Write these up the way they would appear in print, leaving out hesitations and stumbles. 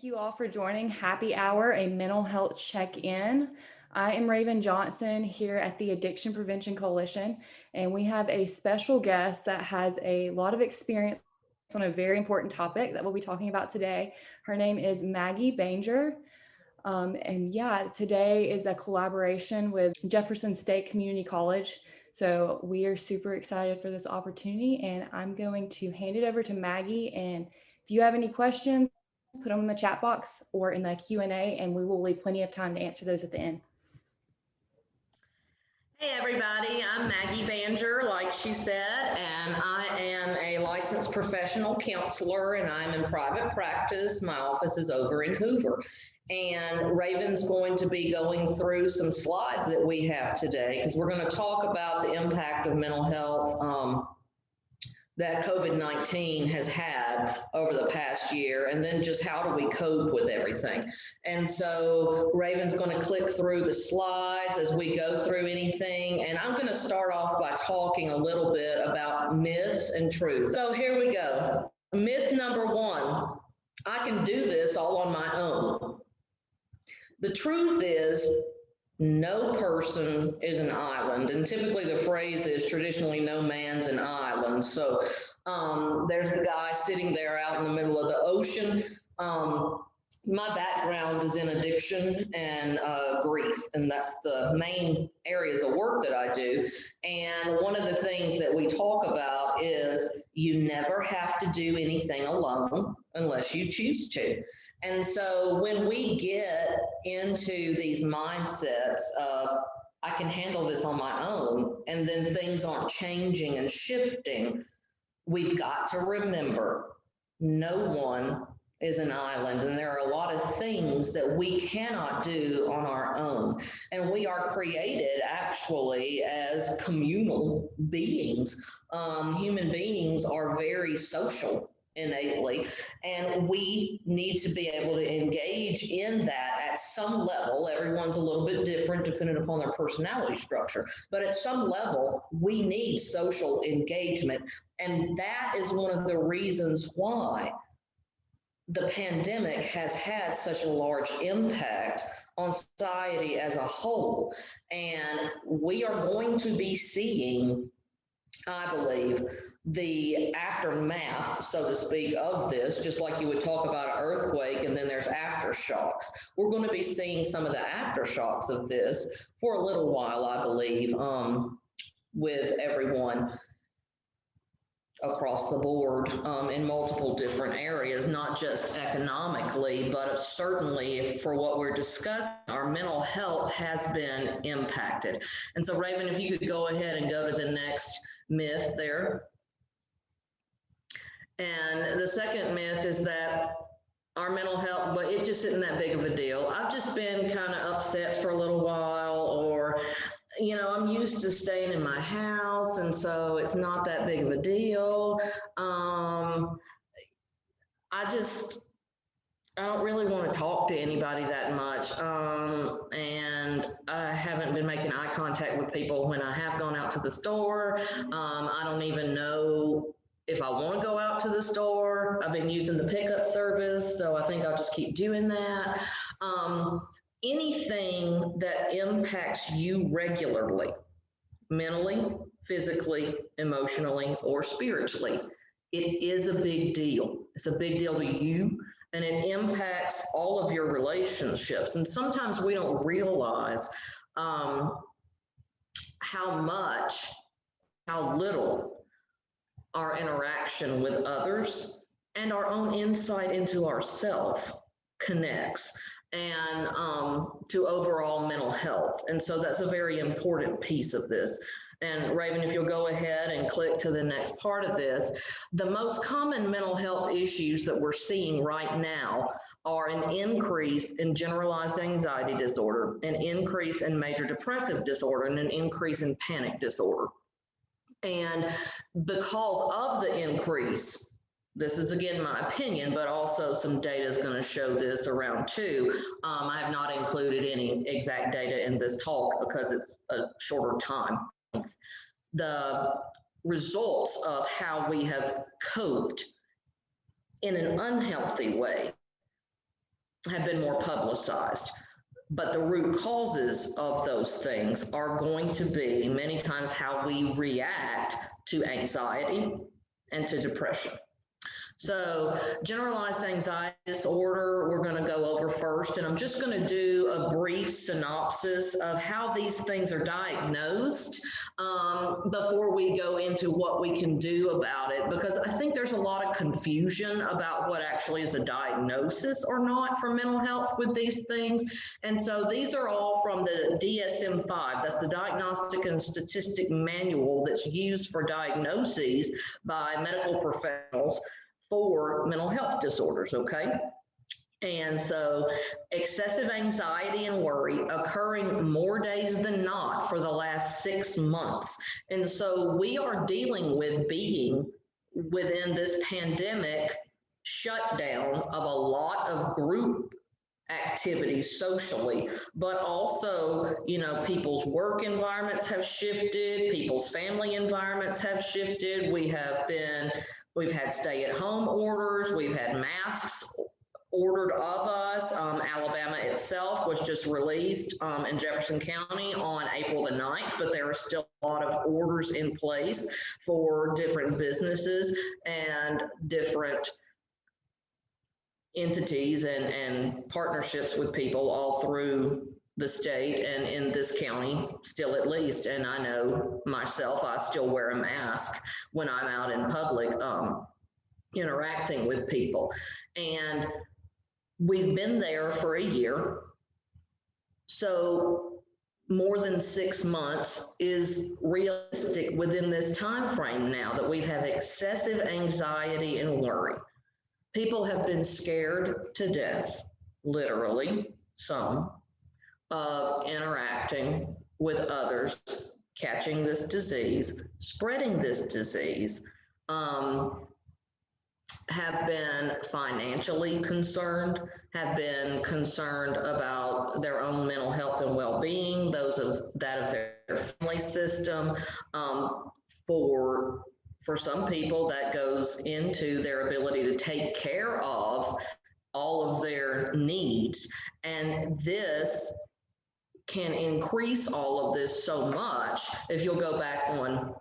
Thank you all for joining Happy Hour, a mental health check-in. I am Raven Johnson here at the Addiction Prevention Coalition, and we have a special guest that has a lot of experience on a very important topic that we'll be talking about today. Her name is Maggie Banger. Today is a collaboration with Jefferson State Community College. So we are super excited for this opportunity, and I'm going to hand it over to Maggie. And if you have any questions, put them in the chat box or in the Q&A, and we will leave plenty of time to answer those at the end. Hey everybody, I'm Maggie Banger, like she said, and I am a licensed professional counselor, and I'm in private practice. My office is over in Hoover. And Raven's going to be going through some slides that we have today, because we're going to talk about the impact of mental health that COVID-19 has had over the past year, and then just how do we cope with everything. And so Raven's going to click through the slides as we go through anything, and I'm going to start off by talking a little bit about myths and truths. So here we go. Myth number one, I can do this all on my own. The truth is, no person is an island, and typically the phrase is traditionally no man's an island. So there's the guy sitting there out in the middle of the ocean. My background is in addiction and grief, and that's the main areas of work that I do. And one of the things that we talk about is you never have to do anything alone unless you choose to. And so when we get into these mindsets of, I can handle this on my own, and then things aren't changing and shifting, we've got to remember no one is an island, and there are a lot of things that we cannot do on our own. And we are created actually as communal beings. Human beings are very social innately, and we need to be able to engage in that at some level. Everyone's a little bit different depending upon their personality structure, but at some level we need social engagement. And that is one of the reasons why the pandemic has had such a large impact on society as a whole. And we are going to be seeing, I believe, the aftermath, so to speak, of this, just like you would talk about an earthquake and then there's aftershocks. We're going to be seeing some of the aftershocks of this for a little while, I believe, with everyone across the board in multiple different areas, not just economically, but certainly for what we're discussing, our mental health has been impacted. And so Raven, if you could go ahead and go to the next myth there. And the second myth is that our mental health, but it just isn't that big of a deal. I've just been kind of upset for a little while, or, you know, I'm used to staying in my house, and so it's not that big of a deal. I don't really want to talk to anybody that much. And I haven't been making eye contact with people when I have gone out to the store. I don't even know if I want to go out to the store. I've been using the pickup service, so I think I'll just keep doing that. Anything that impacts you regularly, mentally, physically, emotionally, or spiritually, it is a big deal. It's a big deal to you, and it impacts all of your relationships. And sometimes we don't realize how little our interaction with others and our own insight into ourselves connects and to overall mental health. And so that's a very important piece of this. And Raven, if you'll go ahead and click to the next part of this, the most common mental health issues that we're seeing right now are an increase in generalized anxiety disorder, an increase in major depressive disorder, and an increase in panic disorder. And because of the increase, this is again my opinion, but also some data is going to show this around too. I have not included any exact data in this talk because it's a shorter time. The results of how we have coped in an unhealthy way have been more publicized. But the root causes of those things are going to be many times how we react to anxiety and to depression. So generalized anxiety disorder, we're going to go over first, and I'm just going to do a brief synopsis of how these things are diagnosed before we go into what we can do about it, because I think there's a lot of confusion about what actually is a diagnosis or not for mental health with these things. And so these are all from the DSM-5. That's the Diagnostic and Statistic Manual that's used for diagnoses by medical professionals for mental health disorders, okay? And so excessive anxiety and worry occurring more days than not for the last 6 months. And so we are dealing with being within this pandemic shutdown of a lot of group activities socially, but also, you know, people's work environments have shifted, people's family environments have shifted. We've had stay-at-home orders, we've had masks ordered of us. Alabama itself was just released in Jefferson County on April the 9th, but there are still a lot of orders in place for different businesses and different entities and partnerships with people all through the state and in this county still, at least. And I know myself, I still wear a mask when I'm out in public interacting with people. And we've been there for a year. So more than 6 months is realistic within this time frame now that we've had excessive anxiety and worry. People have been scared to death, literally, some, of interacting with others, catching this disease, spreading this disease, have been financially concerned, have been concerned about their own mental health and well-being, those of their family system. For some people, that goes into their ability to take care of all of their needs. And this can increase all of this so much, if you'll go back on,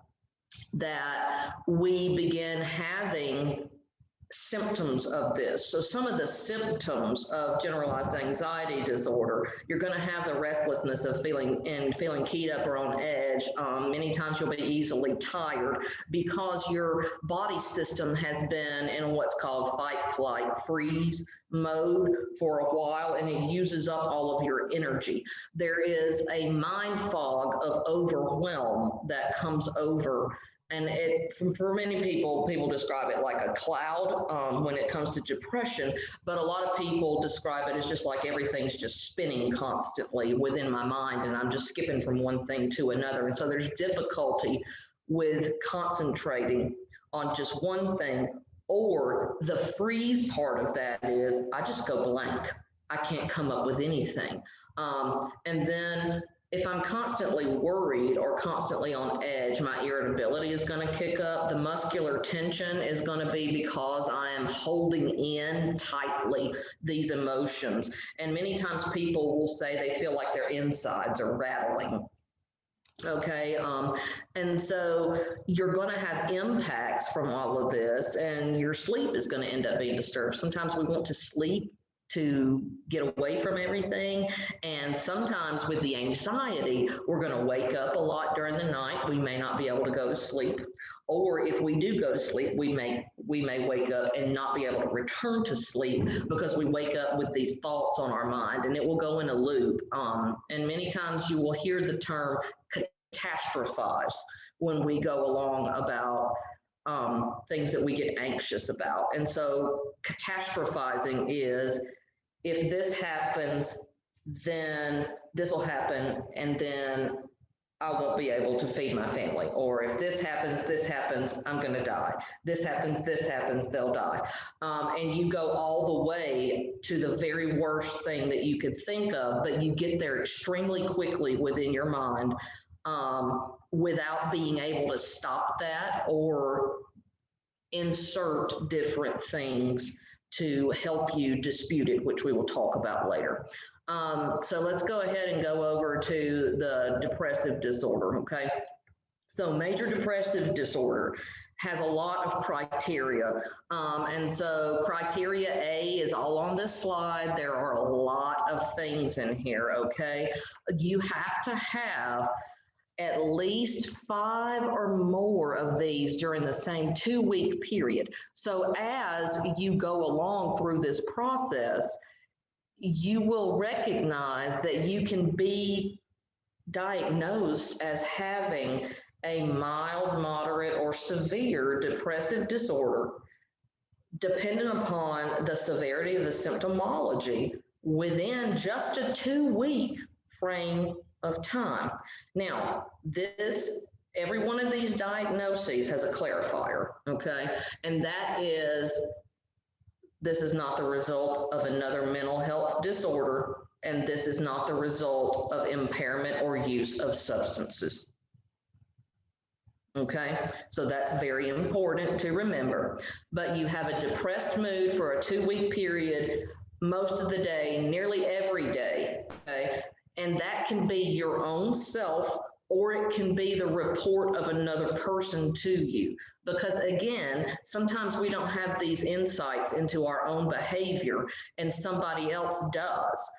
that we begin having symptoms of this. So some of the symptoms of generalized anxiety disorder, you're going to have the restlessness of feeling keyed up or on edge. Many times you'll be easily tired because your body system has been in what's called fight, flight, freeze mode for a while, and it uses up all of your energy. There is a mind fog of overwhelm that comes over. And for many people describe it like a cloud when it comes to depression, but a lot of people describe it as just like everything's just spinning constantly within my mind, and I'm just skipping from one thing to another. And so there's difficulty with concentrating on just one thing, or the freeze part of that is I just go blank. I can't come up with anything. And then if I'm constantly worried or constantly on edge, my irritability is going to kick up. The muscular tension is going to be because I am holding in tightly these emotions. And many times people will say they feel like their insides are rattling. Okay, and so you're going to have impacts from all of this, and your sleep is going to end up being disturbed. Sometimes we want to sleep to get away from everything. And sometimes with the anxiety, we're going to wake up a lot during the night. We may not be able to go to sleep. Or if we do go to sleep, we may wake up and not be able to return to sleep because we wake up with these thoughts on our mind, and it will go in a loop. And many times you will hear the term catastrophize when we go along about things that we get anxious about. And so catastrophizing is, if this happens, then this will happen, and then I won't be able to feed my family. Or if this happens, I'm going to die. This happens, they'll die. And you go all the way to the very worst thing that you could think of, but you get there extremely quickly within your mind without being able to stop that or insert different things to help you dispute it, which we will talk about later. So let's go ahead and go over to the depressive disorder, okay? So major depressive disorder has a lot of criteria. And so criteria A is all on this slide. There are a lot of things in here, okay? You have to have at least 5 or more of these during the same 2-week period. So as you go along through this process, you will recognize that you can be diagnosed as having a mild, moderate, or severe depressive disorder, depending upon the severity of the symptomology within just a 2-week frame of time. Now, every one of these diagnoses has a clarifier, okay? And that is, this is not the result of another mental health disorder, and this is not the result of impairment or use of substances. Okay, so that's very important to remember. But you have a depressed mood for a 2-week period, most of the day, nearly every day, okay? And that can be your own self, or it can be the report of another person to you. Because again, sometimes we don't have these insights into our own behavior and somebody else does.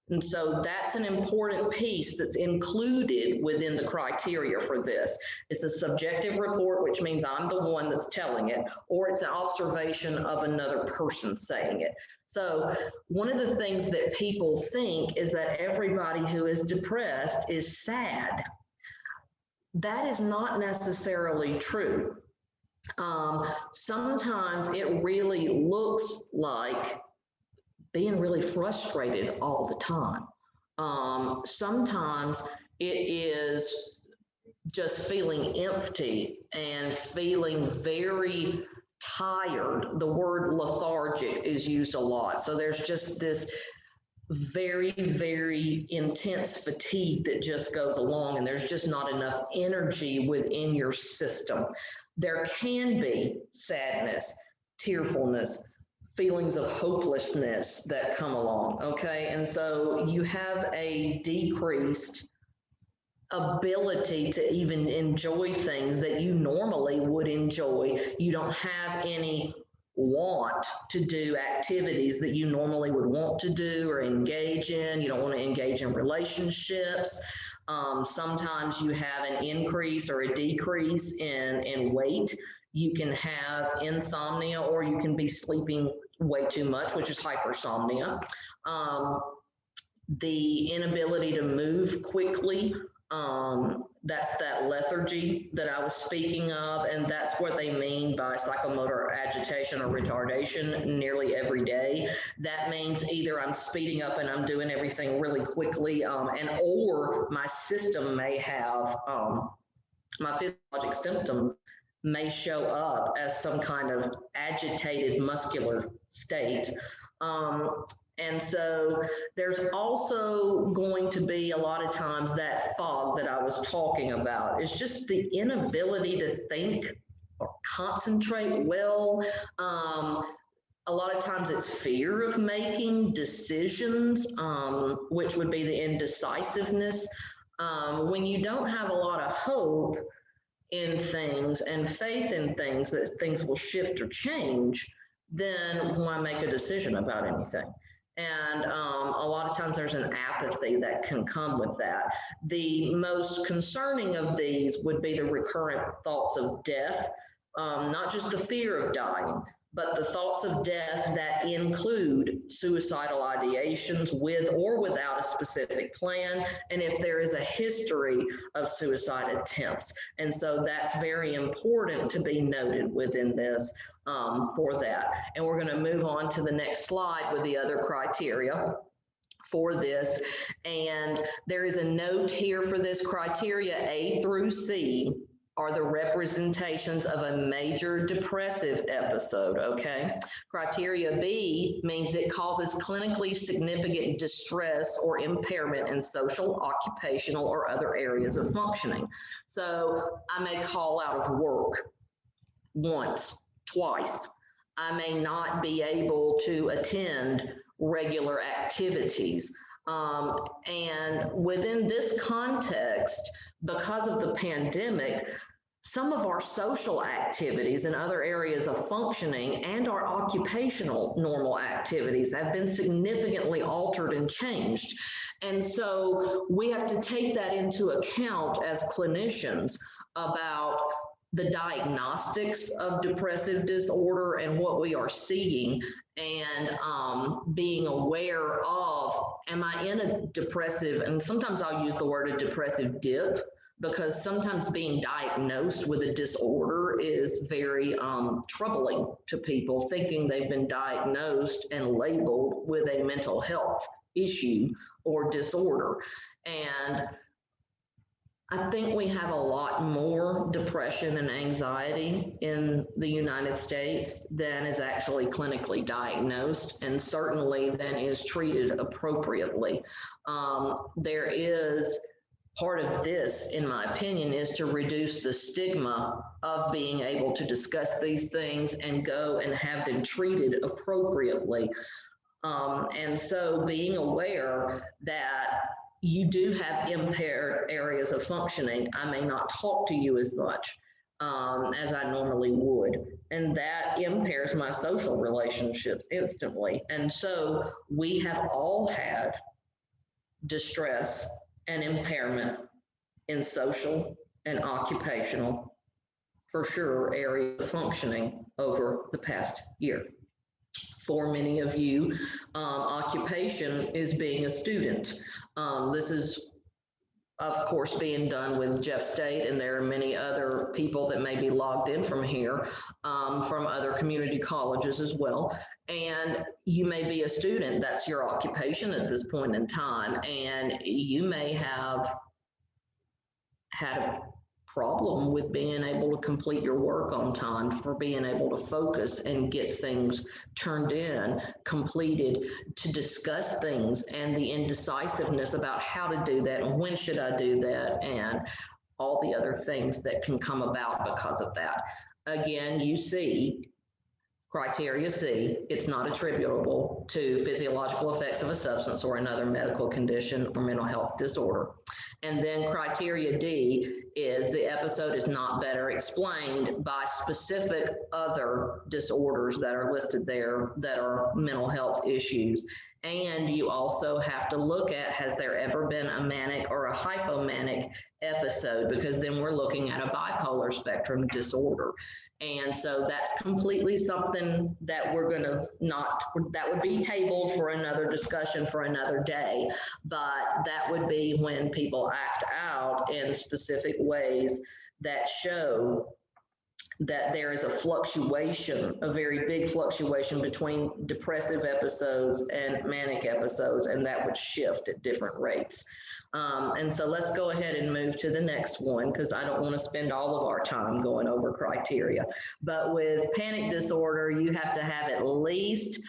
And so that's an important piece that's included within the criteria for this. It's a subjective report, which means I'm the one that's telling it, or it's an observation of another person saying it. So one of the things that people think is that everybody who is depressed is sad. That is not necessarily true. Sometimes it really looks like being really frustrated all the time. Sometimes it is just feeling empty and feeling very tired. The word lethargic is used a lot. So there's just this very, very intense fatigue that just goes along, and there's just not enough energy within your system. There can be sadness, tearfulness, feelings of hopelessness that come along, okay? And so you have a decreased ability to even enjoy things that you normally would enjoy. You don't have any want to do activities that you normally would want to do or engage in. You don't want to engage in relationships. Sometimes you have an increase or a decrease in weight. You can have insomnia, or you can be sleeping way too much, which is hypersomnia. The inability to move quickly, that's that lethargy that I was speaking of, and that's what they mean by psychomotor agitation or retardation nearly every day. That means either I'm speeding up and I'm doing everything really quickly, or my system may have, my physiologic symptom may show up as some kind of agitated muscular state. And so there's also going to be a lot of times that fog that I was talking about. It's just the inability to think or concentrate well. A lot of times it's fear of making decisions, which would be the indecisiveness. When you don't have a lot of hope in things and faith in things that things will shift or change, then why make a decision about anything? And a lot of times there's an apathy that can come with that. The most concerning of these would be the recurrent thoughts of death, not just the fear of dying, but the thoughts of death that include suicidal ideations with or without a specific plan, and if there is a history of suicide attempts. And so that's very important to be noted within this for that. And we're going to move on to the next slide with the other criteria for this. And there is a note here for this criteria A through C are the representations of a major depressive episode, okay? Criteria B means it causes clinically significant distress or impairment in social, occupational, or other areas of functioning. So I may call out of work once, twice. I may not be able to attend regular activities. And within this context, because of the pandemic, some of our social activities and other areas of functioning and our occupational normal activities have been significantly altered and changed. And so we have to take that into account as clinicians about the diagnostics of depressive disorder and what we are seeing, and being aware of, am I in a depressive, and sometimes I'll use the word a depressive dip, because sometimes being diagnosed with a disorder is very troubling to people, thinking they've been diagnosed and labeled with a mental health issue or disorder. And I think we have a lot more depression and anxiety in the United States than is actually clinically diagnosed, and certainly than is treated appropriately. There is part of this, in my opinion, is to reduce the stigma of being able to discuss these things and go and have them treated appropriately. And so being aware that you do have impaired areas of functioning, I may not talk to you as much as I normally would. And that impairs my social relationships instantly. And so we have all had distress and impairment in social and occupational, for sure, areas of functioning over the past year. For many of you, occupation is being a student. This is, of course, being done with Jeff State, and there are many other people that may be logged in from here, from other community colleges as well. And you may be a student, that's your occupation at this point in time, and you may have had a problem with being able to complete your work on time, for being able to focus and get things turned in, completed, to discuss things, and the indecisiveness about how to do that and when should I do that, and all the other things that can come about because of that. Again, you see, criteria C, it's not attributable to physiological effects of a substance or another medical condition or mental health disorder. And then criteria D is the episode is not better explained by specific other disorders that are listed there that are mental health issues. And you also have to look at, has there ever been a manic or a hypomanic episode? Because then we're looking at a bipolar spectrum disorder. And so that's completely something that we're going to not, that would be tabled for another discussion for another day. But that would be when people act out in specific ways that show that there is a fluctuation, a very big fluctuation between depressive episodes and manic episodes, and that would shift at different rates. And so let's go ahead and move to the next one, because I don't want to spend all of our time going over criteria. But with panic disorder, you have to have at least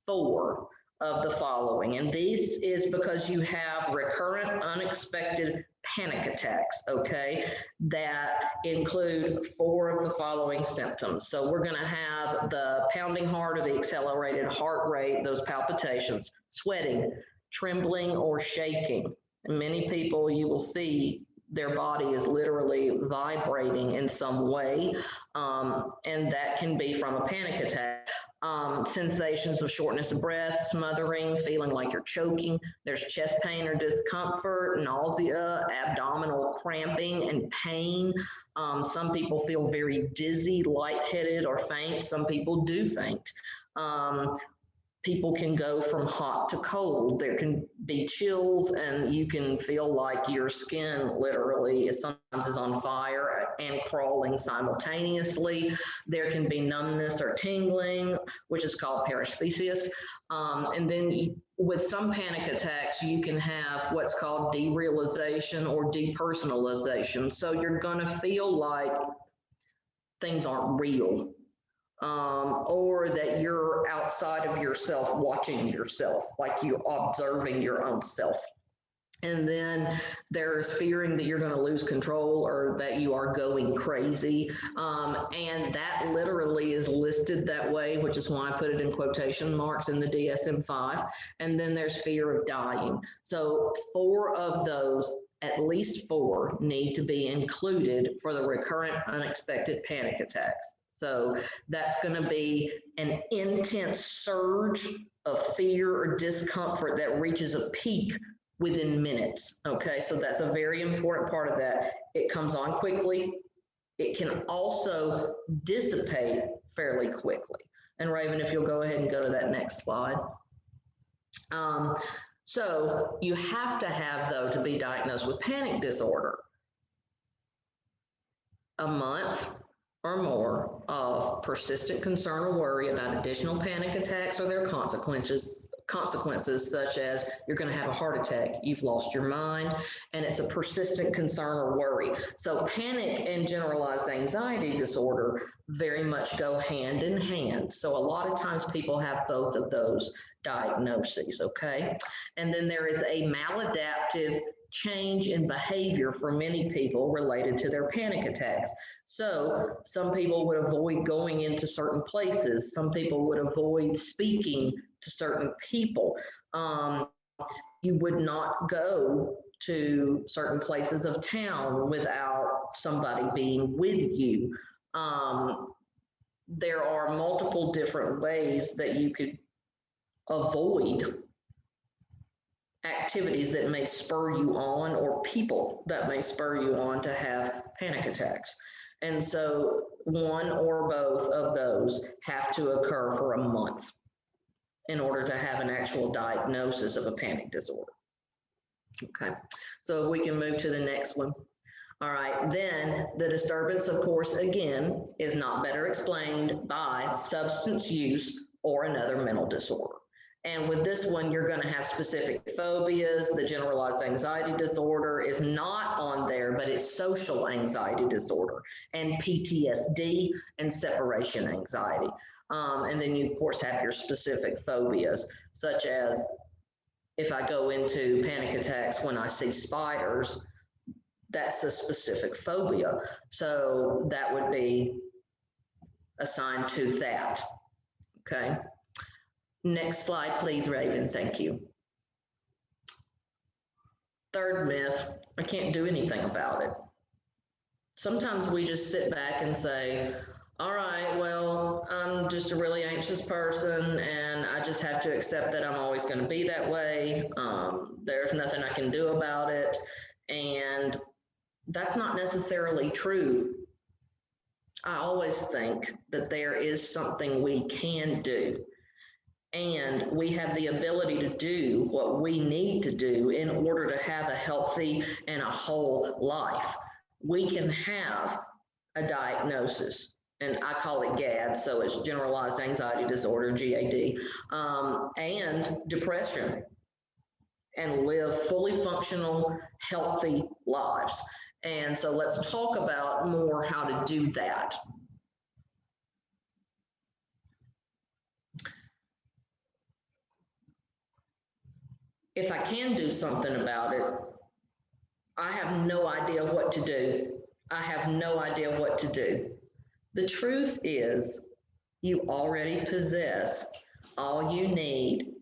4 of the following. And this is because you have recurrent, unexpected panic attacks, okay, that include 4 of the following symptoms. So we're going to have the pounding heart or the accelerated heart rate, those palpitations, sweating, trembling, or shaking. And many people, you will see their body is literally vibrating in some way, and that can be from a panic attack. Sensations of shortness of breath, smothering, feeling like you're choking. There's chest pain or discomfort, nausea, abdominal cramping and pain. Some people feel very dizzy, lightheaded, or faint. Some people do faint. People can go from hot to cold. There can be chills, and you can feel like your skin literally sometimes is on fire and crawling simultaneously. There can be numbness or tingling, which is called paresthesias. And then with some panic attacks, you can have what's called derealization or depersonalization. So you're going to feel like things aren't real. Or that you're outside of yourself, watching yourself, like you're observing your own self. And then there's fearing that you're going to lose control or that you are going crazy. And that literally is listed that way, which is why I put it in quotation marks in the DSM-5. And then there's fear of dying. So 4 of those, at least 4, need to be included for the recurrent unexpected panic attacks. So that's going to be an intense surge of fear or discomfort that reaches a peak within minutes. Okay, so that's a very important part of that. It comes on quickly. It can also dissipate fairly quickly. And Raven, if you'll go ahead and go to that next slide. So you have to have, though, to be diagnosed with panic disorder, a month or more of persistent concern or worry about additional panic attacks or their consequences, such as you're going to have a heart attack, you've lost your mind, and it's a persistent concern or worry. So panic and generalized anxiety disorder very much go hand in hand. So a lot of times people have both of those diagnoses, okay? And then there is a maladaptive change in behavior for many people related to their panic attacks. So some people would avoid going into certain places. Some people would avoid speaking to certain people. You would not go to certain places of town without somebody being with you. There are multiple different ways that you could avoid activities that may spur you on, or people that may spur you on to have panic attacks. And so one or both of those have to occur for a month in order to have an actual diagnosis of a panic disorder. Okay, so if we can move to the next one. All right, then the disturbance, of course, again, is not better explained by substance use or another mental disorder. And with this one, you're going to have specific phobias. The generalized anxiety disorder is not on there, but it's social anxiety disorder and PTSD and separation anxiety. And then you, of course, have your specific phobias, such as if I go into panic attacks when I see spiders, that's a specific phobia. So that would be assigned to that, okay? Next slide, please, Raven. Thank you. Third myth, I can't do anything about it. Sometimes we just sit back and say, all right, well, I'm just a really anxious person and I just have to accept that I'm always going to be that way. There's nothing I can do about it. And that's not necessarily true. I always think that there is something we can do. And we have the ability to do what we need to do in order to have a healthy and a whole life. We can have a diagnosis, and I call it GAD, so it's generalized anxiety disorder, GAD, and depression, and live fully functional, healthy lives. And so let's talk about more how to do that. If I can do something about it, I have no idea what to do. I have no idea what to do. The truth is, you already possess all you need,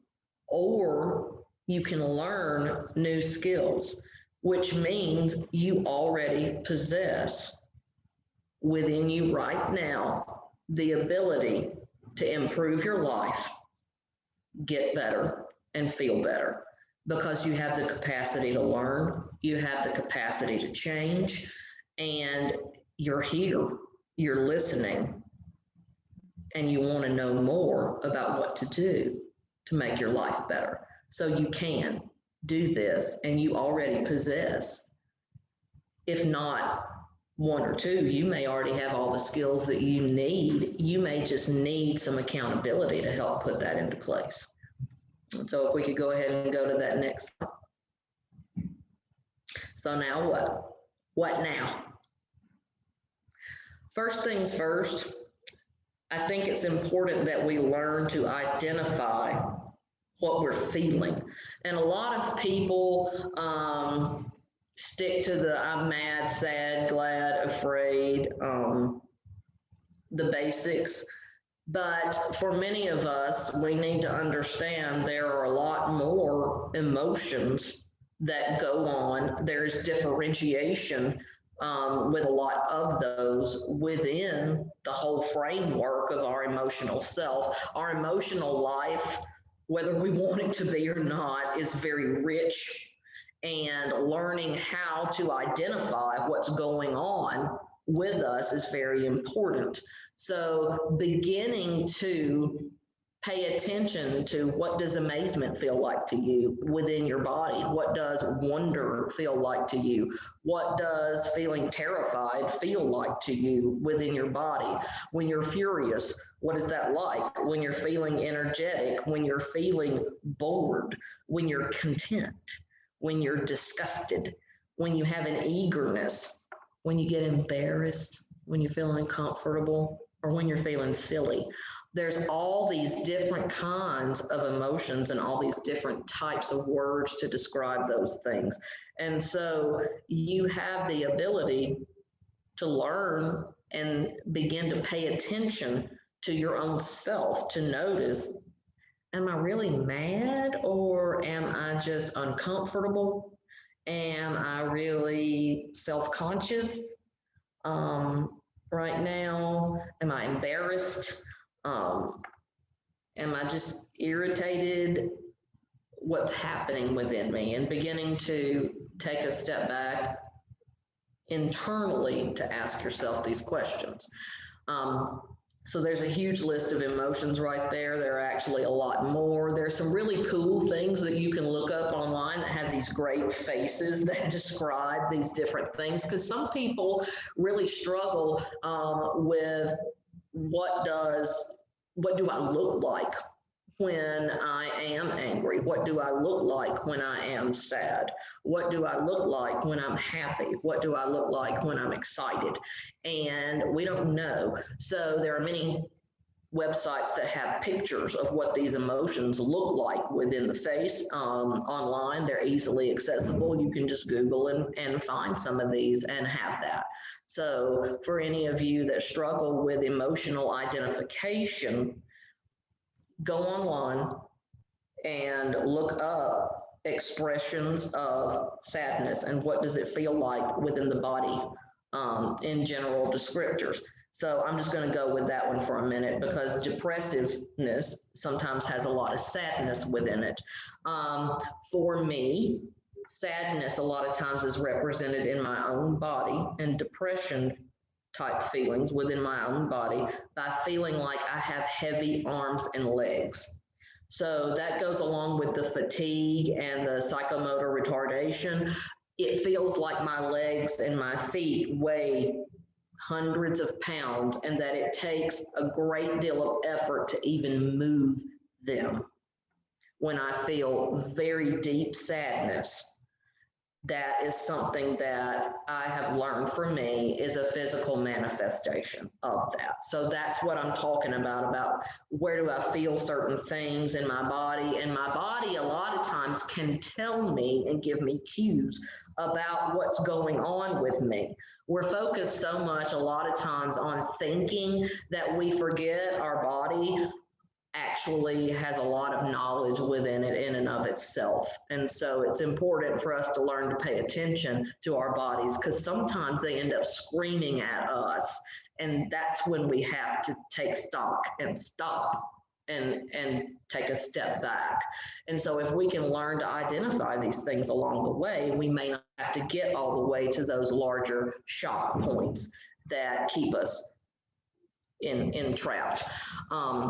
or you can learn new skills, which means you already possess within you right now the ability to improve your life, get better, and feel better. Because you have the capacity to learn, you have the capacity to change, and you're here, you're listening, and you want to know more about what to do to make your life better. So you can do this, and you already possess, if not one or two, you may already have all the skills that you need. You may just need some accountability to help put that into place. So if we could go ahead and go to that next one. So now what? What now? First things first, I think it's important that we learn to identify what we're feeling. And a lot of people stick to the I'm mad, sad, glad, afraid, the basics. But for many of us, we need to understand there are a lot more emotions that go on. There's differentiation with a lot of those within the whole framework of our emotional self. Our emotional life, whether we want it to be or not, is very rich, and learning how to identify what's going on with us is very important. So beginning to pay attention to what does amazement feel like to you within your body? What does wonder feel like to you? What does feeling terrified feel like to you within your body? When you're furious, what is that like? When you're feeling energetic, when you're feeling bored, when you're content, when you're disgusted, when you have an eagerness, when you get embarrassed, when you feel uncomfortable, or when you're feeling silly. There's all these different kinds of emotions and all these different types of words to describe those things. And so you have the ability to learn and begin to pay attention to your own self, to notice, am I really mad, or am I just uncomfortable? Am I really self-conscious right now? Am I embarrassed? Am I just irritated? What's happening within me? And beginning to take a step back internally to ask yourself these questions. So there's a huge list of emotions right there. There are actually a lot more. There's some really cool things that you can look up online that have these great faces that describe these different things, because some people really struggle with what do I look like when I am angry? What do I look like when I am sad? What do I look like when I'm happy? What do I look like when I'm excited? And we don't know. So there are many websites that have pictures of what these emotions look like within the face online. They're easily accessible. You can just Google and find some of these and have that. So for any of you that struggle with emotional identification, go online and look up expressions of sadness and what does it feel like within the body in general descriptors. So I'm just going to go with that one for a minute, because depressiveness sometimes has a lot of sadness within it. For me, sadness a lot of times is represented in my own body, and depression type feelings within my own body by feeling like I have heavy arms and legs. So that goes along with the fatigue and the psychomotor retardation. It feels like my legs and my feet weigh hundreds of pounds, and that it takes a great deal of effort to even move them. When I feel very deep sadness, that is something that I have learned for me is a physical manifestation of that. So that's what I'm talking about where do I feel certain things in my body. And my body a lot of times can tell me and give me cues about what's going on with me. We're focused so much a lot of times on thinking that we forget our body actually has a lot of knowledge within it in and of itself. And so it's important for us to learn to pay attention to our bodies, because sometimes they end up screaming at us. And that's when we have to take stock and stop and take a step back. And so if we can learn to identify these things along the way, we may not have to get all the way to those larger shock points that keep us entrapped.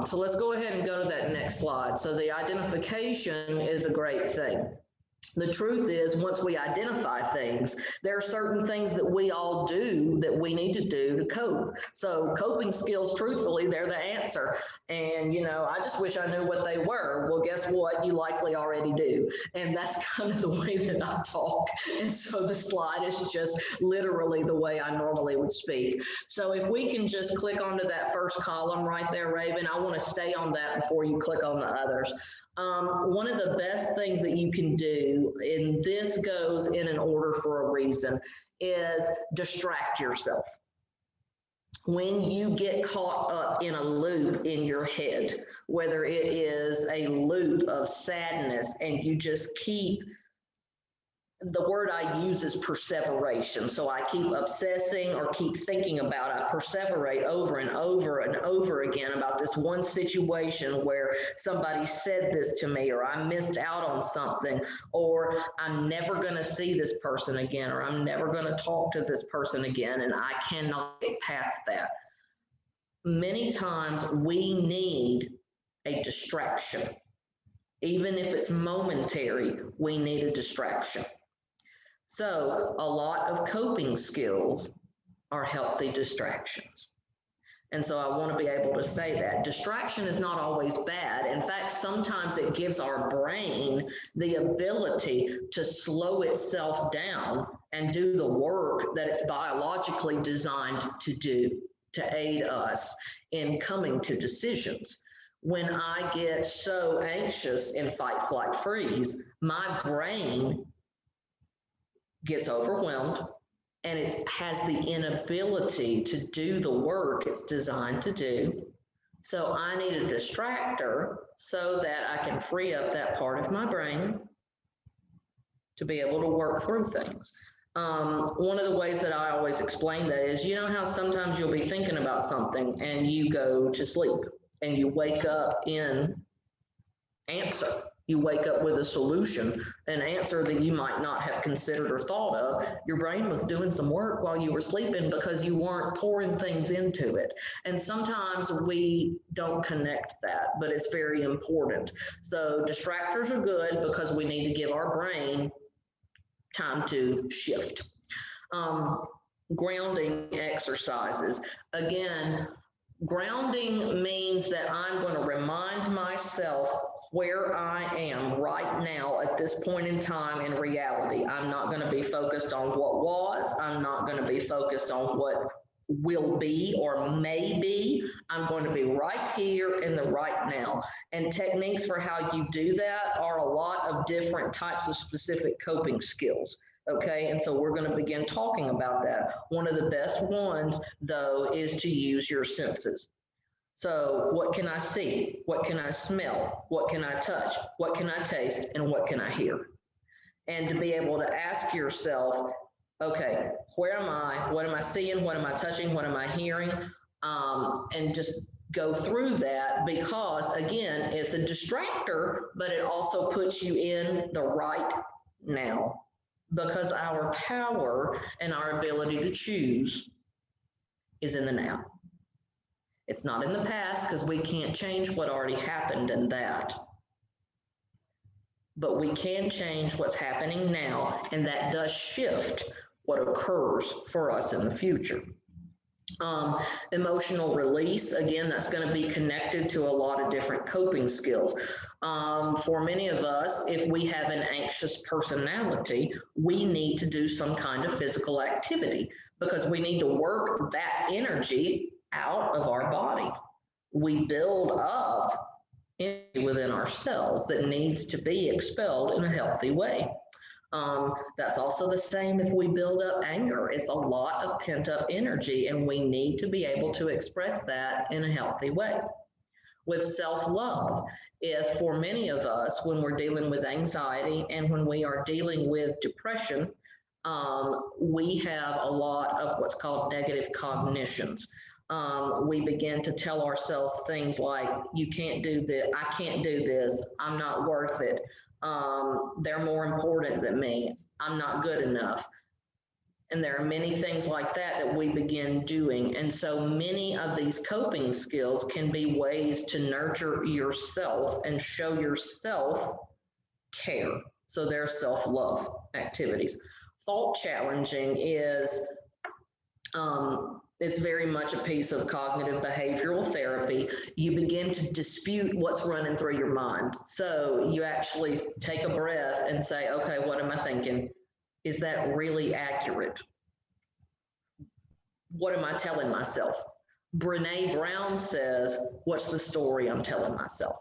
So let's go ahead and go to that next slide. So the identification is a great thing. The truth is, once we identify things, there are certain things that we all do that we need to do to cope. So coping skills, truthfully, they're the answer. And, I just wish I knew what they were. Well, guess what? You likely already do. And that's kind of the way that I talk. And so the slide is just literally the way I normally would speak. So if we can just click onto that first column right there, Raven, I want to stay on that before you click on the others. One of the best things that you can do, and this goes in an order for a reason, is distract yourself. When you get caught up in a loop in your head, whether it is a loop of sadness and you just keep, the word I use is perseveration. So I keep obsessing or keep thinking about, I perseverate over and over and over again about this one situation where somebody said this to me, or I missed out on something, or I'm never going to see this person again, or I'm never going to talk to this person again, and I cannot get past that. Many times we need a distraction. Even if it's momentary, we need a distraction. So a lot of coping skills are healthy distractions. And so I want to be able to say that distraction is not always bad. In fact, sometimes it gives our brain the ability to slow itself down and do the work that it's biologically designed to do to aid us in coming to decisions. When I get so anxious in fight, flight, freeze, my brain gets overwhelmed and it has the inability to do the work it's designed to do. So I need a distractor so that I can free up that part of my brain to be able to work through things. One of the ways that I always explain that is, you know how sometimes you'll be thinking about something and you go to sleep and you wake up in answer. You wake up with a solution, an answer that you might not have considered or thought of. Your brain was doing some work while you were sleeping because you weren't pouring things into it. And sometimes we don't connect that, but it's very important. So distractors are good because we need to give our brain time to shift. Grounding exercises. Again, grounding means that I'm going to remind myself where I am right now at this point in time in reality. I'm not going to be focused on what was. I'm not going to be focused on what will be or may be. I'm going to be right here in the right now. And techniques for how you do that are a lot of different types of specific coping skills. Okay, and so we're going to begin talking about that. One of the best ones, though, is to use your senses. So what can I see? What can I smell? What can I touch? What can I taste? And what can I hear? And to be able to ask yourself, okay, where am I? What am I seeing? What am I touching? What am I hearing? And just go through that because, again, it's a distractor, but it also puts you in the right now because our power and our ability to choose is in the now. It's not in the past because we can't change what already happened in that. But we can change what's happening now, and that does shift what occurs for us in the future. Emotional release, again, that's going to be connected to a lot of different coping skills. For many of us, if we have an anxious personality, we need to do some kind of physical activity because we need to work that energy out of our body. We build up energy within ourselves that needs to be expelled in a healthy way. That's also the same if we build up anger. It's a lot of pent up energy and we need to be able to express that in a healthy way. With self-love, if for many of us, when we're dealing with anxiety and when we are dealing with depression, we have a lot of what's called negative cognitions. We begin to tell ourselves things like, you can't do this, I can't do this, I'm not worth it, they're more important than me, I'm not good enough. And there are many things like that that we begin doing. And so many of these coping skills can be ways to nurture yourself and show yourself care. So they're self-love activities. Fault challenging is, it's very much a piece of cognitive behavioral therapy. You begin to dispute what's running through your mind. So you actually take a breath and say, okay, what am I thinking? Is that really accurate? What am I telling myself? Brene Brown says, what's the story I'm telling myself?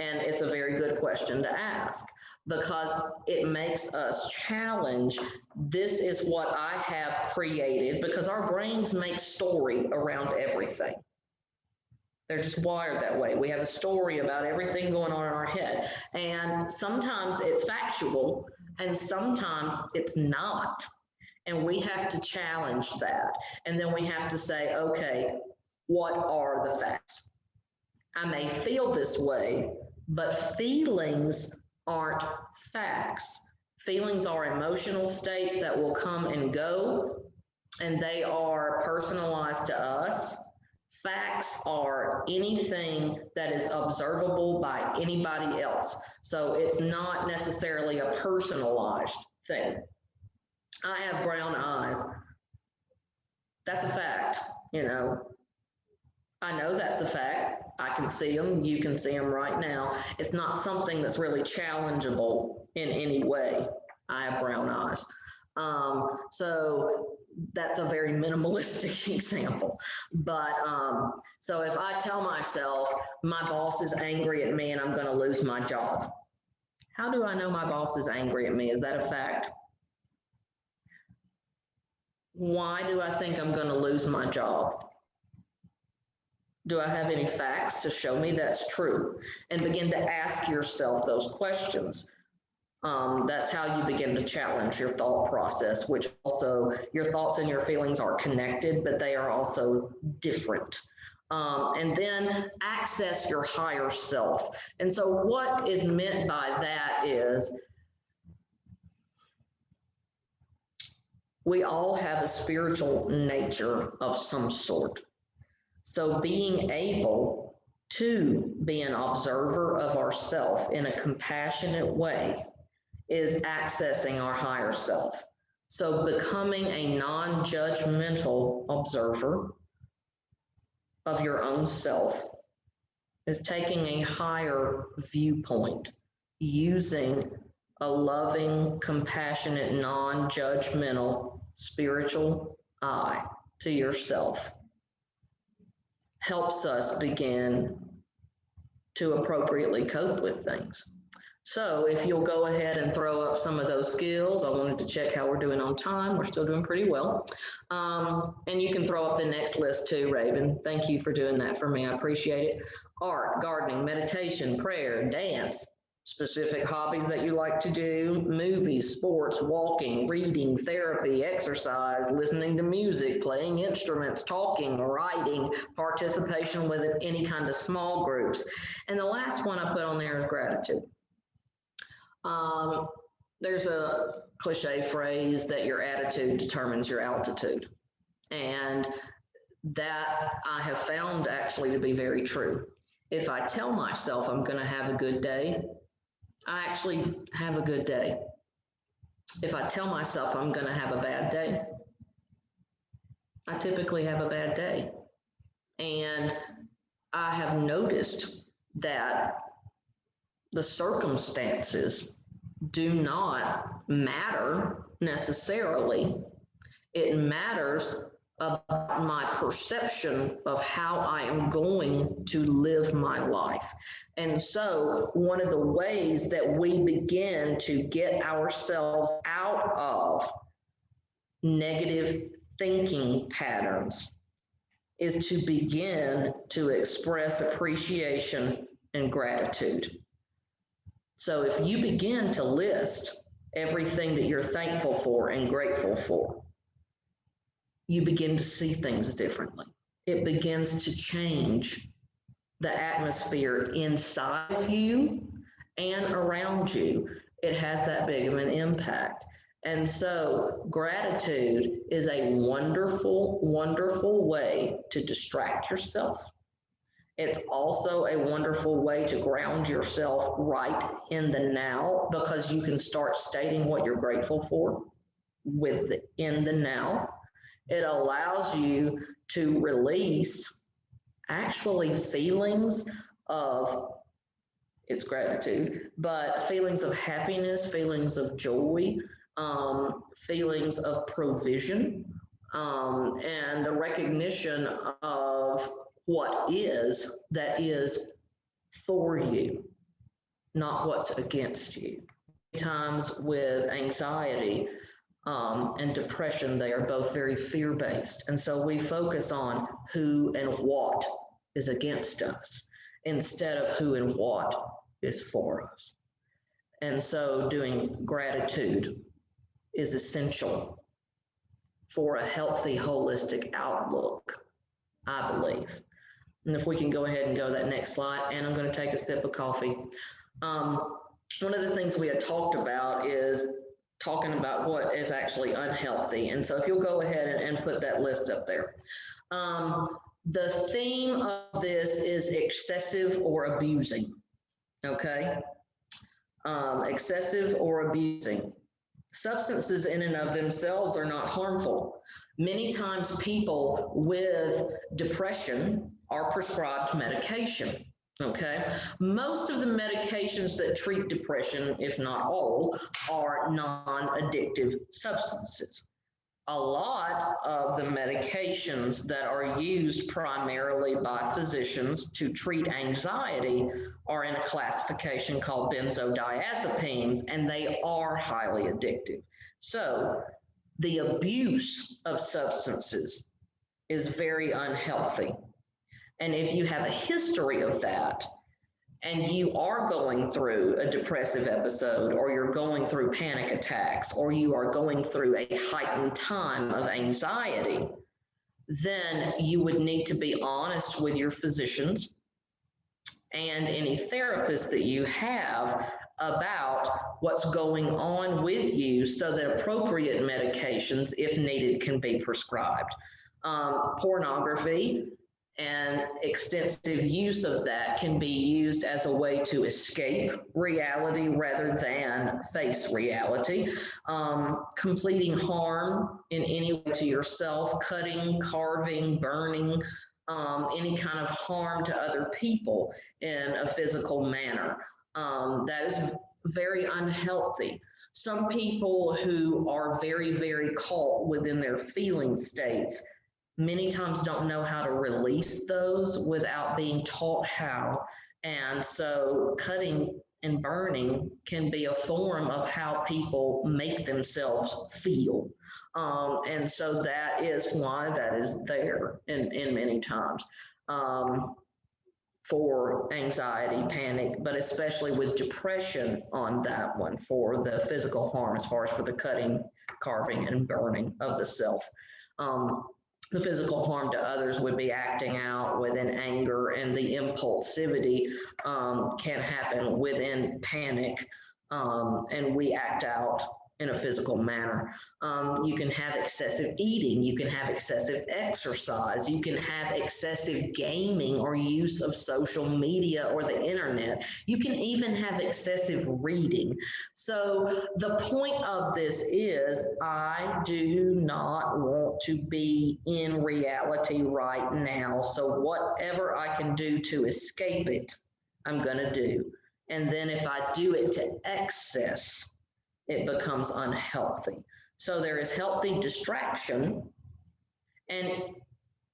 And it's a very good question to ask because it makes us challenge. This is what I have created, because our brains make story around everything. They're just wired that way. We have a story about everything going on in our head. And sometimes it's factual and sometimes it's not. And we have to challenge that. And then we have to say, okay, what are the facts? I may feel this way, but feelings aren't facts. Feelings are emotional states that will come and go, and they are personalized to us. Facts are anything that is observable by anybody else. So it's not necessarily a personalized thing. I have brown eyes. That's a fact, you know. I know that's a fact. I can see them. You can see them right now. It's not something that's really challengeable in any way. I have brown eyes. So that's a very minimalistic example. But so if I tell myself my boss is angry at me and I'm going to lose my job, how do I know my boss is angry at me? Is that a fact? Why do I think I'm going to lose my job? Do I have any facts to show me that's true? And begin to ask yourself those questions. That's how you begin to challenge your thought process, which also your thoughts and your feelings are connected, but they are also different. And then access your higher self. And so what is meant by that is we all have a spiritual nature of some sort. So being able to be an observer of ourself in a compassionate way is accessing our higher self. So becoming a non-judgmental observer of your own self is taking a higher viewpoint, using a loving, compassionate, non-judgmental spiritual eye to yourself. Helps us begin to appropriately cope with things. So if you'll go ahead and throw up some of those skills, I wanted to check how we're doing on time. We're still doing pretty well. And you can throw up the next list too, Raven. Thank you for doing that for me. I appreciate it. Art, gardening, meditation, prayer, dance, specific hobbies that you like to do, movies, sports, walking, reading, therapy, exercise, listening to music, playing instruments, talking, writing, participation with any kind of small groups. And the last one I put on there is gratitude. There's a cliche phrase that your attitude determines your altitude. And that I have found actually to be very true. If I tell myself I'm going to have a good day, I actually have a good day. If I tell myself I'm going to have a bad day, I typically have a bad day. And I have noticed that the circumstances do not matter necessarily. It matters about my perception of how I am going to live my life. And so one of the ways that we begin to get ourselves out of negative thinking patterns is to begin to express appreciation and gratitude. So if you begin to list everything that you're thankful for and grateful for, you begin to see things differently. It begins to change the atmosphere inside of you and around you. It has that big of an impact. And so gratitude is a wonderful, wonderful way to distract yourself. It's also a wonderful way to ground yourself right in the now, because you can start stating what you're grateful for in the now. It allows you to release actually feelings of, it's gratitude, but feelings of happiness, feelings of joy, feelings of provision, and the recognition of what is that is for you. not what's against you. Times with anxiety and depression, they are both very fear-based. And so we focus on who and what is against us instead of who and what is for us. And so doing gratitude is essential for a healthy, holistic outlook, I believe. And if we can go ahead and go to that next slide, and I'm going to take a sip of coffee. One of the things we had talked about is talking about what is actually unhealthy. And so if you'll go ahead and put that list up there. The theme of this is excessive or abusing, okay? Excessive or abusing. Substances in and of themselves are not harmful. Many times people with depression are prescribed medication. Okay, most of the medications that treat depression, if not all, are non-addictive substances. A lot of the medications that are used primarily by physicians to treat anxiety are in a classification called benzodiazepines, and they are highly addictive. So the abuse of substances is very unhealthy. And if you have a history of that, and you are going through a depressive episode, or you're going through panic attacks, or you are going through a heightened time of anxiety, then you would need to be honest with your physicians and any therapist that you have about what's going on with you so that appropriate medications, if needed, can be prescribed. Pornography and extensive use of that can be used as a way to escape reality rather than face reality. Completing harm in any way to yourself, cutting, carving, burning, any kind of harm to other people in a physical manner. That is very unhealthy. Some people who are very, very caught within their feeling states many times don't know how to release those without being taught how. And so cutting and burning can be a form of how people make themselves feel. And so that is why that is there in many times for anxiety, panic, but especially with depression on that one for the physical harm as far as for the cutting, carving, and burning of the self. The physical harm to others would be acting out within anger, and the impulsivity can happen within panic, and we act out in a physical manner. You can have excessive eating, you can have excessive exercise, you can have excessive gaming or use of social media or the internet. You can even have excessive reading. So the point of this is I do not want to be in reality right now. So whatever I can do to escape it, I'm going to do. And then if I do it to excess, it becomes unhealthy. So there is healthy distraction, and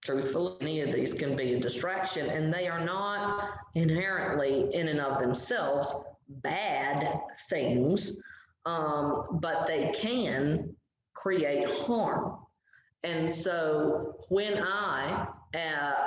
truthfully, any of these can be a distraction, and they are not inherently in and of themselves bad things, but they can create harm. And so when I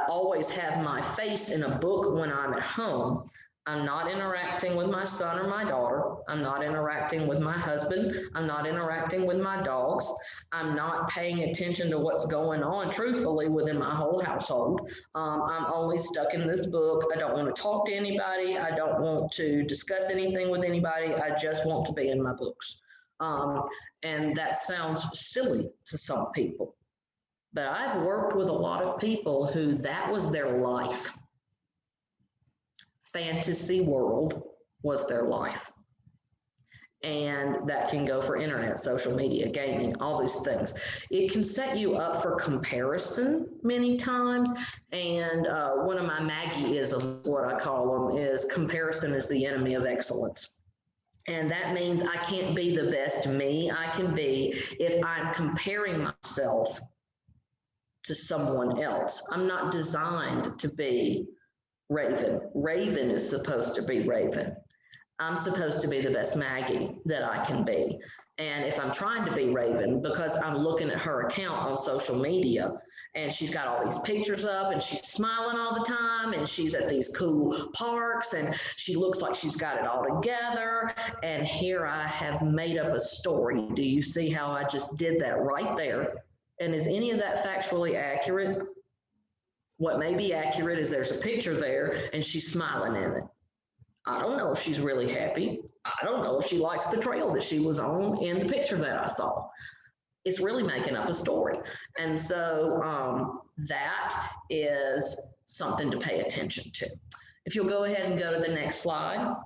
always have my face in a book when I'm at home, I'm not interacting with my son or my daughter. I'm not interacting with my husband. I'm not interacting with my dogs. I'm not paying attention to what's going on, truthfully, within my whole household. I'm only stuck in this book. I don't want to talk to anybody. I don't want to discuss anything with anybody. I just want to be in my books. And that sounds silly to some people. But I've worked with a lot of people who that was their life. Fantasy world was their life. And that can go for internet, social media, gaming, all these things. It can set you up for comparison many times. And one of my Maggie-isms, what I call them, is comparison is the enemy of excellence. And that means I can't be the best me I can be if I'm comparing myself to someone else. I'm not designed to be Raven. Raven is supposed to be Raven. I'm supposed to be the best Maggie that I can be. And if I'm trying to be Raven, because I'm looking at her account on social media and she's got all these pictures up and she's smiling all the time and she's at these cool parks and she looks like she's got it all together. And here I have made up a story. Do you see how I just did that right there? And is any of that factually accurate? What may be accurate is there's a picture there and she's smiling in it. I don't know if she's really happy. I don't know if she likes the trail that she was on in the picture that I saw. It's really making up a story. And so that is something to pay attention to. If you'll go ahead and go to the next slide.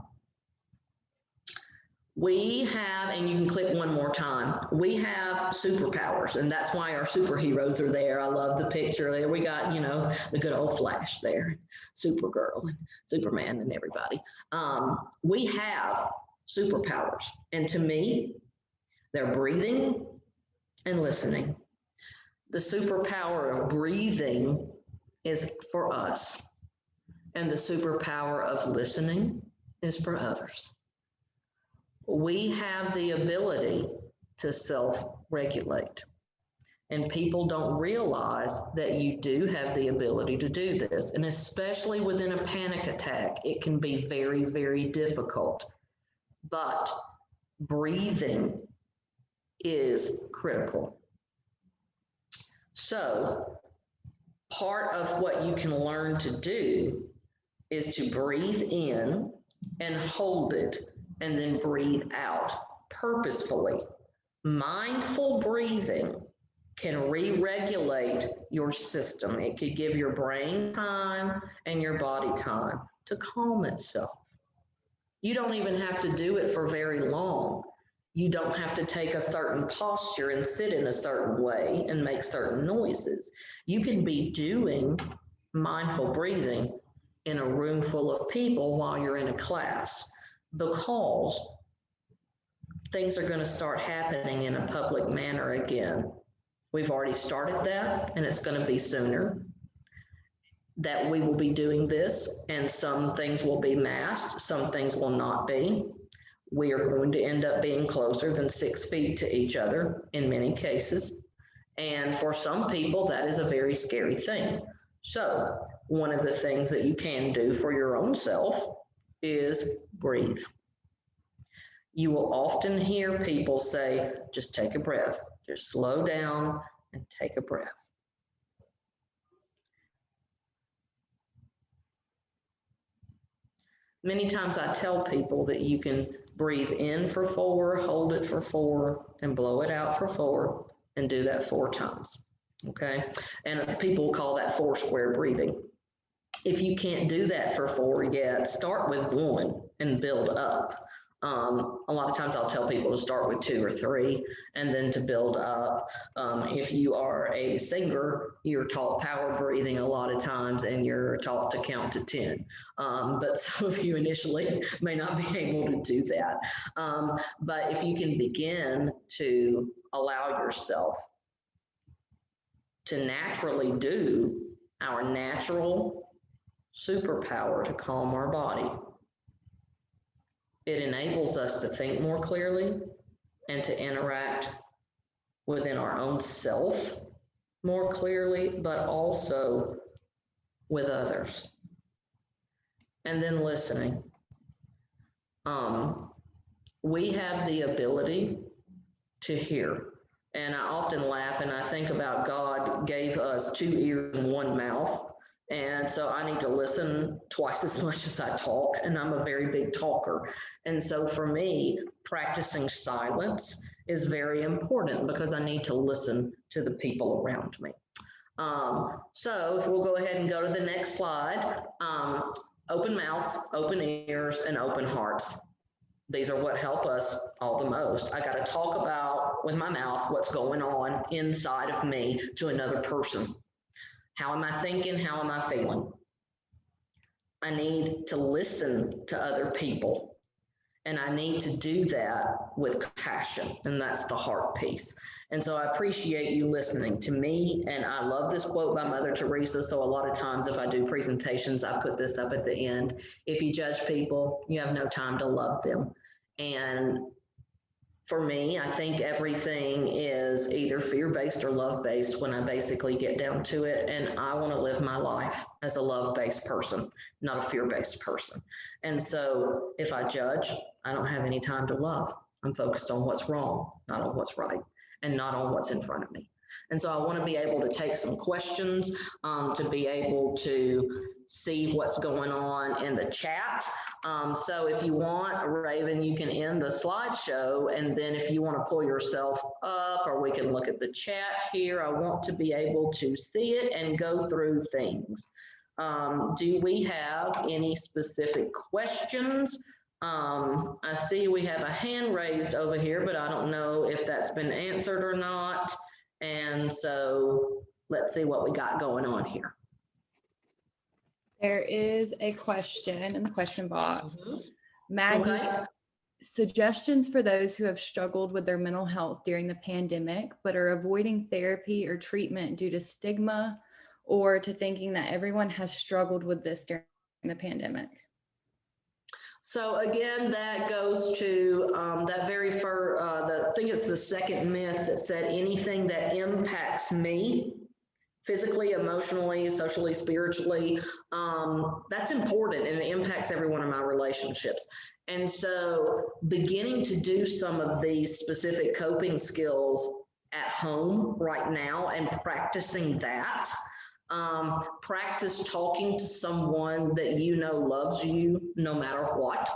We have, and you can click one more time, we have superpowers, and that's why our superheroes are there. I love the picture there. We got, you know, the good old Flash there, Supergirl and Superman and everybody. We have superpowers, and to me, they're breathing and listening. The superpower of breathing is for us, and the superpower of listening is for others. We have the ability to self-regulate. And people don't realize that you do have the ability to do this. And especially within a panic attack, it can be very, very difficult. But breathing is critical. So part of what you can learn to do is to breathe in and hold it, and then breathe out purposefully. Mindful breathing can re-regulate your system. It could give your brain time and your body time to calm itself. You don't even have to do it for very long. You don't have to take a certain posture and sit in a certain way and make certain noises. You can be doing mindful breathing in a room full of people while you're in a class, because things are going to start happening in a public manner again. We've already started that, and it's going to be sooner that we will be doing this, and some things will be masked, some things will not be. We are going to end up being closer than 6 feet to each other in many cases. And for some people, that is a very scary thing. So one of the things that you can do for your own self is breathe. You will often hear people say, just take a breath, just slow down and take a breath. Many times I tell people that you can breathe in for 4, hold it for 4, and blow it out for 4, and do that 4 times, okay? And people call that 4 square breathing. If you can't do that for 4 yet, start with 1 and build up. A lot of times I'll tell people to start with 2 or 3 and then to build up. If you are a singer, you're taught power breathing a lot of times and you're taught to count to 10. But some of you initially may not be able to do that. But if you can begin to allow yourself to naturally do our natural superpower to calm our body, it enables us to think more clearly and to interact within our own self more clearly, but also with others. And then listening. We have the ability to hear. And I often laugh and I think about God gave us 2 ears and 1 mouth. And so I need to listen twice as much as I talk, and I'm a very big talker. And so for me, practicing silence is very important because I need to listen to the people around me. So if we'll go ahead and go to the next slide, open mouths, open ears, and open hearts. These are what help us all the most. I got to talk about with my mouth what's going on inside of me to another person. How am I thinking? How am I feeling? I need to listen to other people. And I need to do that with compassion, and that's the heart piece. And so I appreciate you listening to me. And I love this quote by Mother Teresa. So a lot of times if I do presentations, I put this up at the end. If you judge people, you have no time to love them. And for me, I think everything is either fear-based or love-based when I basically get down to it. And I want to live my life as a love-based person, not a fear-based person. And so if I judge, I don't have any time to love. I'm focused on what's wrong, not on what's right, and not on what's in front of me. And so I want to be able to take some questions, to be able to see what's going on in the chat. So if you want, Raven, you can end the slideshow, and then if you want to pull yourself up, or we can look at the chat here. I want to be able to see it and go through things. Do we have any specific questions? I see we have a hand raised over here, but I don't know if that's been answered or not. And so let's see what we got going on here. There is a question in the question box. Maggie, Okay. suggestions for those who have struggled with their mental health during the pandemic, but are avoiding therapy or treatment due to stigma or to thinking that everyone has struggled with this during the pandemic. So again, that goes to that very first, I think it's the second myth that said anything that impacts me physically, emotionally, socially, spiritually, that's important, and it impacts every one of my relationships. And so beginning to do some of these specific coping skills at home right now and practicing that, practice talking to someone that you know loves you no matter what,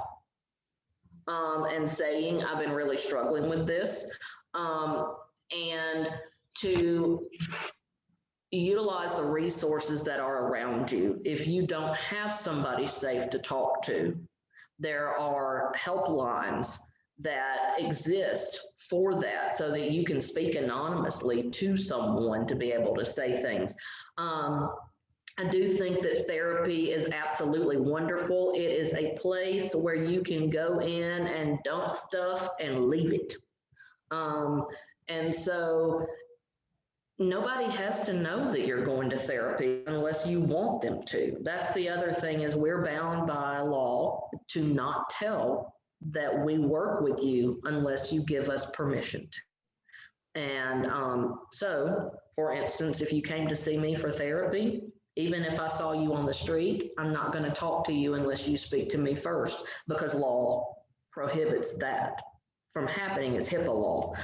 and saying, I've been really struggling with this, and to utilize the resources that are around you. If you don't have somebody safe to talk to, there are helplines that exist for that, so that you can speak anonymously to someone to be able to say things. I do think that therapy is absolutely wonderful. It is a place where you can go in and dump stuff and leave it. And so nobody has to know that you're going to therapy unless you want them to. That's the other thing, is we're bound by law to not tell that we work with you unless you give us permission to. And so, for instance, if you came to see me for therapy, even if I saw you on the street, I'm not going to talk to you unless you speak to me first, because law prohibits that from happening. Is HIPAA law.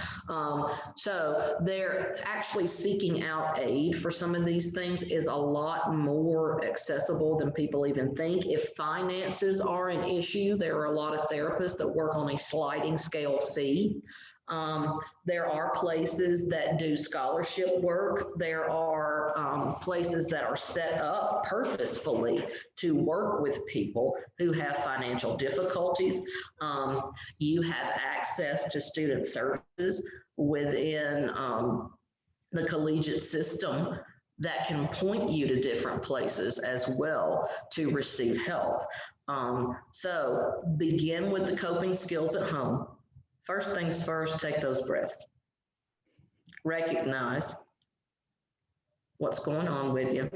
So they're actually seeking out aid for some of these things is a lot more accessible than people even think. If finances are an issue, there are a lot of therapists that work on a sliding scale fee. There are places that do scholarship work. There are places that are set up purposefully to work with people who have financial difficulties. You have access to student services within the collegiate system that can point you to different places as well to receive help. So begin with the coping skills at home. First things first, take those breaths. Recognize what's going on with you,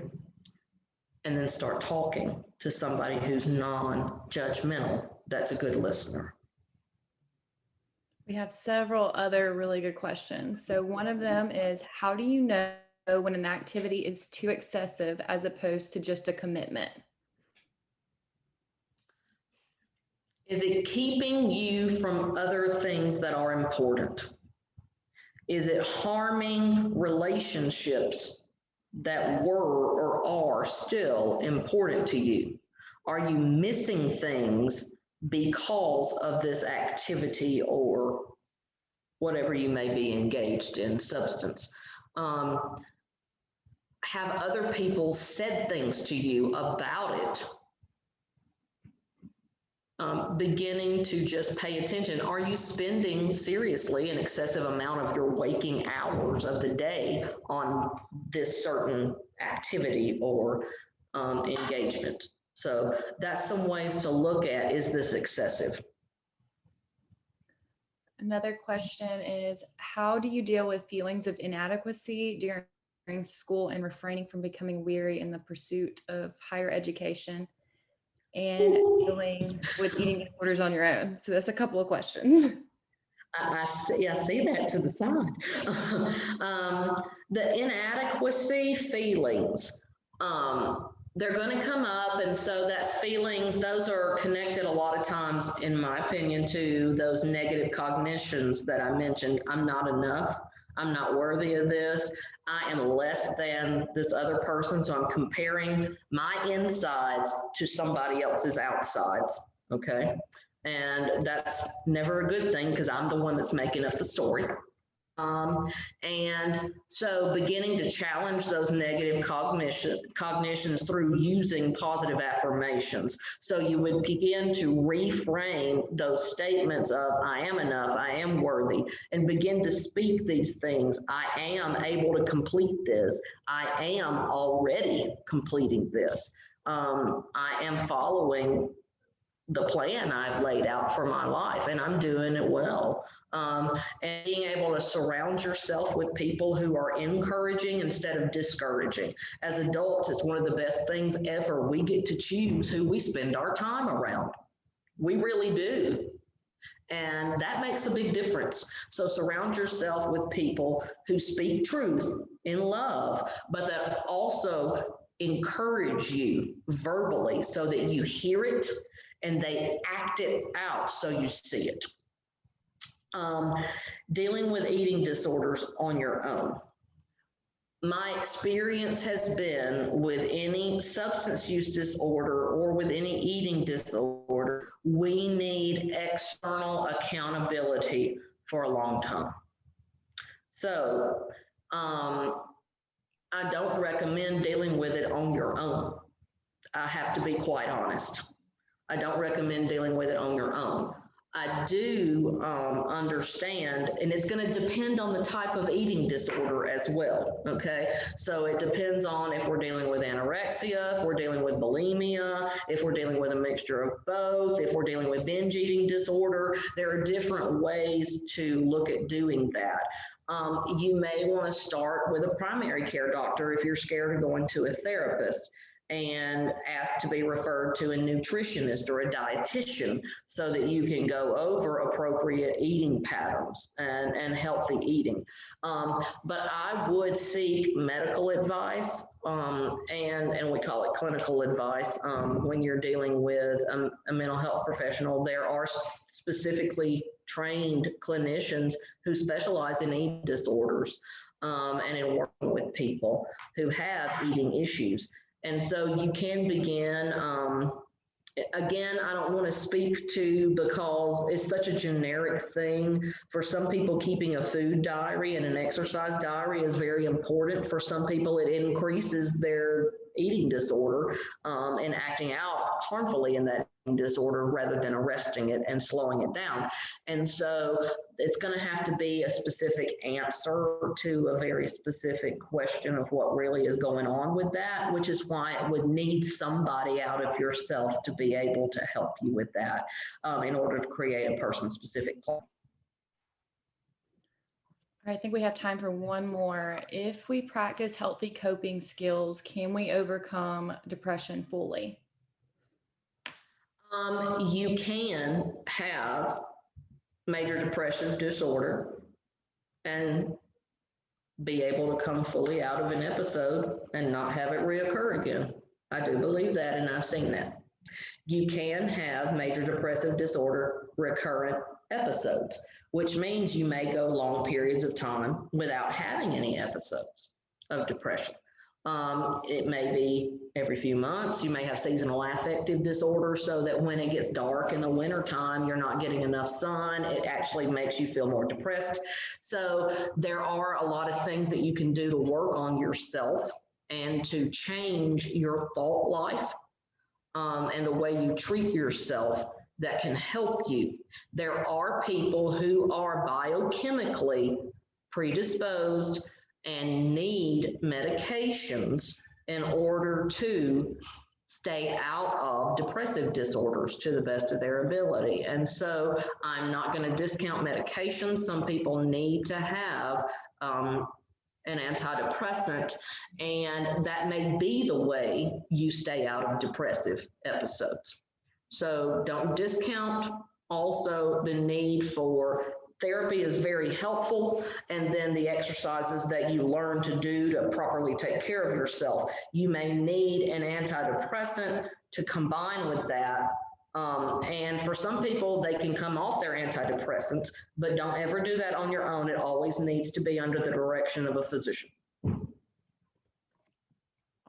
and then start talking to somebody who's non-judgmental, that's a good listener. We have several other really good questions. So one of them is, how do you know when an activity is too excessive as opposed to just a commitment? Is it keeping you from other things that are important? Is it harming relationships that were or are still important to you? Are you missing things because of this activity or whatever you may be engaged in, substance? Have other people said things to you about it? Beginning to just pay attention. Are you spending seriously an excessive amount of your waking hours of the day on this certain activity or engagement? So that's some ways to look at, is this excessive? Another question is, how do you deal with feelings of inadequacy during school and refraining from becoming weary in the pursuit of higher education and dealing with eating disorders on your own? So that's a couple of questions. I see that to the side. The inadequacy feelings, they're going to come up. And so that's feelings, those are connected a lot of times, in my opinion, to those negative cognitions that I mentioned. I'm not enough. I'm not worthy of this. I am less than this other person. So I'm comparing my insides to somebody else's outsides. Okay. And that's never a good thing because I'm the one that's making up the story. And so beginning to challenge those negative cognitions through using positive affirmations. So you would begin to reframe those statements of I am enough, I am worthy, and begin to speak these things. I am able to complete this. I am already completing this. I am following the plan I've laid out for my life, and I'm doing it well. And being able to surround yourself with people who are encouraging instead of discouraging. As adults, it's one of the best things ever. We get to choose who we spend our time around. We really do. And that makes a big difference. So surround yourself with people who speak truth in love, but that also encourage you verbally so that you hear it and they act it out so you see it. Dealing with eating disorders on your own. My experience has been with any substance use disorder or with any eating disorder, we need external accountability for a long time. So I don't recommend dealing with it on your own. I have to be quite honest. I don't recommend dealing with it on your own. I do understand, and it's going to depend on the type of eating disorder as well, okay? So it depends on if we're dealing with anorexia, if we're dealing with bulimia, if we're dealing with a mixture of both, if we're dealing with binge eating disorder. There are different ways to look at doing that. You may want to start with a primary care doctor if you're scared of going to a therapist, and ask to be referred to a nutritionist or a dietitian so that you can go over appropriate eating patterns and healthy eating. But I would seek medical advice, and we call it clinical advice when you're dealing with a mental health professional. There are specifically trained clinicians who specialize in eating disorders and in working with people who have eating issues. And so you can begin, again, I don't want to speak to, because it's such a generic thing. For some people, keeping a food diary and an exercise diary is very important. For some people, it increases their eating disorder and acting out harmfully in that disorder rather than arresting it and slowing it down. And so it's going to have to be a specific answer to a very specific question of what really is going on with that, which is why it would need somebody out of yourself to be able to help you with that in order to create a person-specific plan. I think we have time for one more. If we practice healthy coping skills, can we overcome depression fully? You can have major depressive disorder and be able to come fully out of an episode and not have it reoccur again. I do believe that, and I've seen that. You can have major depressive disorder recurrent episodes, which means you may go long periods of time without having any episodes of depression. It may be every few months. You may have seasonal affective disorder, so that when it gets dark in the wintertime, you're not getting enough sun. It actually makes you feel more depressed. So there are a lot of things that you can do to work on yourself and to change your thought life and the way you treat yourself that can help you. There are people who are biochemically predisposed and need medications in order to stay out of depressive disorders to the best of their ability. And so I'm not going to discount medications. Some people need to have an antidepressant, and that may be the way you stay out of depressive episodes. So don't discount also the need for therapy is very helpful, and then the exercises that you learn to do to properly take care of yourself. You may need an antidepressant to combine with that. And for some people, they can come off their antidepressants, but don't ever do that on your own. It always needs to be under the direction of a physician.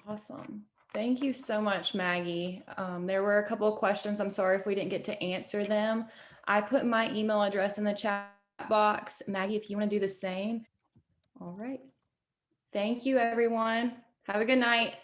Awesome. Thank you so much, Maggie. There were a couple of questions. I'm sorry if we didn't get to answer them. I put my email address in the chat box. Maggie, if you want to do the same. All right. Thank you, everyone. Have a good night.